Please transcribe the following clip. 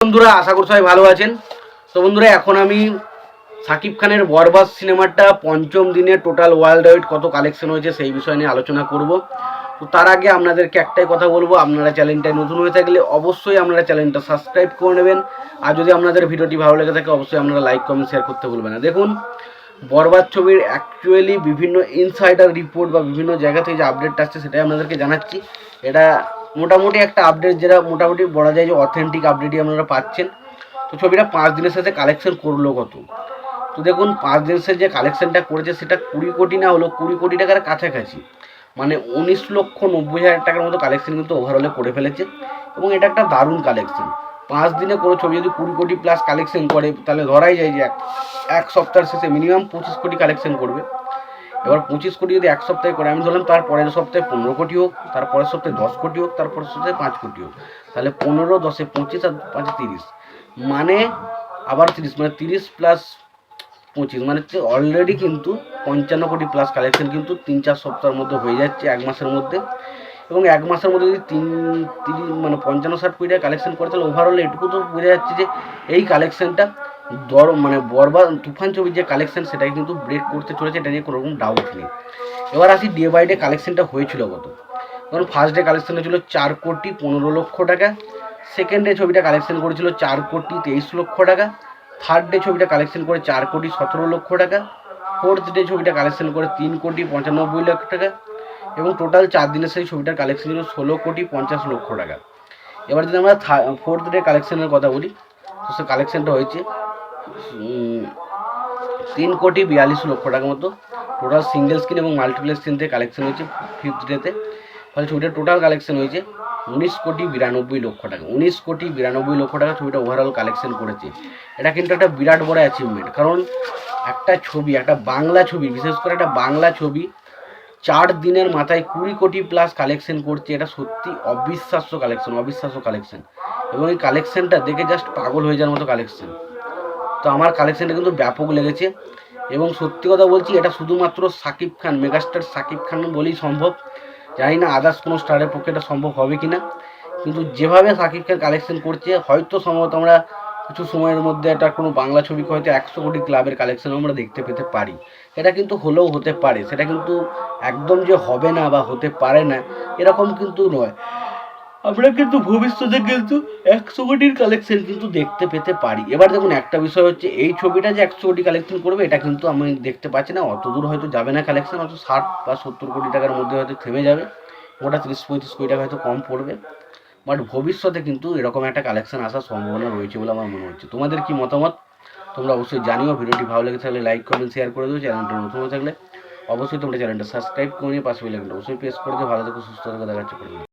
বন্ধুরা, আশা করি সবাই ভালো আছেন। তো বন্ধুরা, এখন আমি সাকিব খানের বরবাদ সিনেমাটা পঞ্চম দিনে টোটাল ওয়ার্ল্ড ওয়াইড কত কালেকশন হয়েছে সেই বিষয় নিয়ে আলোচনা করব। তো তার আগে আপনাদেরকে একটাই কথা বলবো, আপনারা চ্যানেলটায় নতুন হয়ে থাকলে অবশ্যই আপনারা চ্যানেলটা সাবস্ক্রাইব করে নেবেন। আর যদি আপনাদের ভিডিওটি ভালো লেগে থাকে অবশ্যই আপনারা লাইক কমেন্ট শেয়ার করতে ভুলবেন না। দেখুন, বরবাদ ছবির অ্যাকচুয়ালি বিভিন্ন ইনসাইডার রিপোর্ট বা বিভিন্ন জায়গা থেকে যে আপডেটটা আসছে সেটাই আপনাদেরকে জানাচ্ছি। এটা মোটামুটি একটা আপডেট, যেটা মোটামুটি বলা যায় যে অথেন্টিক আপডেটই আপনারা পাচ্ছেন। তো ছবিটা 5 দিনের সাথে কালেকশন করলো কত? তো দেখুন, 5 দিনের সাথে যে কালেকশনটা করেছে সেটা 20 কোটি না হলো 20 কোটি টাকার কাছাকাছি, মানে 19,90,000 টাকার মতো কালেকশন কিন্তু ওভারঅলে করে ফেলেছে। এবং এটা একটা দারুণ কালেকশন। 5 দিনে কোনো ছবি যদি 20 কোটি প্লাস কালেকশন করে তাহলে ধরাই যায় যে এক সপ্তাহের শেষে মিনিমাম 25 কোটি কালেকশন করবে। এবার 25 কোটি যদি এক সপ্তাহে করে, আমি ধরলাম তার পরের সপ্তাহে 15 কোটি হোক, তারপরের সপ্তাহে 10 কোটি হোক, তারপরের সপ্তাহে 5 কোটি হোক, তাহলে 15, 10, 25 আর 5, 30, মানে আবার 30, মানে 30 প্লাস 25 মানে হচ্ছে অলরেডি কিন্তু 55 কোটি প্লাস কালেকশন কিন্তু 3-4 সপ্তাহের মধ্যে হয়ে যাচ্ছে, এক মাসের মধ্যে। এবং এক মাসের মধ্যে যদি 30 মানে 55-60 কোটি টাকা কালেকশন করে, তাহলে ওভারঅল এটুকু তো বোঝা যাচ্ছে যে এই কালেকশনটা মানে বরবাদ তুফান ছবির যে কালেকশন সেটাই কিন্তু ব্রেক করতে চলেছে, এটা নিয়ে কোনো রকম ডাউট নেই। এবার আসি ডে বাই ডে কালেকশনটা হয়েছিল কত। কারণ ফার্স্ট ডে কালেকশন হয়েছিল 4 কোটি 15 লক্ষ টাকা, সেকেন্ড ডে ছবিটা কালেকশন করেছিল 4 কোটি 23 লক্ষ টাকা, থার্ড ডে ছবিটা কালেকশন করে 4 কোটি 17 লক্ষ টাকা, ফোর্থ ডে ছবিটা কালেকশন করে 3 কোটি 95 লক্ষ টাকা, এবং টোটাল 4 দিনের সেই ছবিটার কালেকশন ছিল 16 কোটি 50 লক্ষ টাকা। এবার যদি আমরা ফোর্থ ডে কালেকশনের কথা বলি, তো সে কালেকশনটা হয়েছে 3 কোটি 42 লক্ষ টাকা মতো। টোটাল সিঙ্গেল স্ক্রিন এবং মাল্টিপ্লেক্স স্ক্রিন থেকে কালেকশন হয়েছে ফিফথ ডেতে। ফলে ছবিটার টোটাল কালেকশন হয়েছে 19 কোটি 92 লক্ষ টাকা। 19 কোটি 92 লক্ষ টাকা ছবিটা ওভারঅল কালেকশন করেছে। এটা কিন্তু একটা বিরাট বড় অ্যাচিভমেন্ট, কারণ একটা ছবি, একটা বাংলা ছবি, বিশেষ করে একটা বাংলা ছবি 4 দিনের মাথায় 20 কোটি প্লাস কালেকশন করছে। এটা সত্যি অবিশ্বাস্য কালেকশন, অবিশ্বাস্য কালেকশন। এবং এই কালেকশনটা দেখে জাস্ট পাগল হয়ে যাওয়ার মতো কালেকশন। তো আমার কালেকশনটা কিন্তু ব্যাপক লেগেছে। এবং সত্যি কথা বলছি, এটা শুধুমাত্র সাকিব খান, মেগাস্টার সাকিব খান বলেই সম্ভব। জানি না আদার্স কোনো স্টারের পক্ষে এটা সম্ভব হবে কি না, কিন্তু যেভাবে সাকিব খান কালেকশন করছে, হয়তো সম্ভবত আমরা কিছু সময়ের মধ্যে একটা কোনো বাংলা ছবিকে হয়তো 100 কোটি ক্লাবের কালেকশন আমরা দেখতে পেতে পারি। এটা কিন্তু হলেও হতে পারে, সেটা কিন্তু একদম যে হবে না বা হতে পারে না এরকম কিন্তু নয়। আমরা কিন্তু ভবিষ্যতে কিন্তু 100 কোটির কালেকশন কিন্তু দেখতে পেতে পারি। এবার দেখুন, একটা বিষয় হচ্ছে এই ছবিটা যে 100 কোটি কালেকশন করবে এটা কিন্তু আমি দেখতে পাচ্ছি না, অত দূর হয়তো যাবে না কালেকশন, হয়তো 60 বা 70 কোটি টাকার মধ্যে হয়তো থেমে যাবে, ওটা 30-35 কোটি টাকা হয়তো কম পড়বে। বাট ভবিষ্যতে কিন্তু এরকম একটা কালেকশন আসার সম্ভাবনা রয়েছে বলে আমার মনে হচ্ছে। তোমাদের কি মতামত তোমরা অবশ্যই জানিও। ভিডিওটি ভালো লেগে থাকলে লাইক কমেন্ট শেয়ার করে দিও। চ্যানেলটা নতুন হয়ে থাকলে অবশ্যই তোমরা চ্যানেলটা সাবস্ক্রাইব করে নিয়ে পাশে বেল আইকনটা অবশ্যই প্রেস করে দিও। ভালো থেকো, সুস্থ থেকো, দেখা হচ্ছে।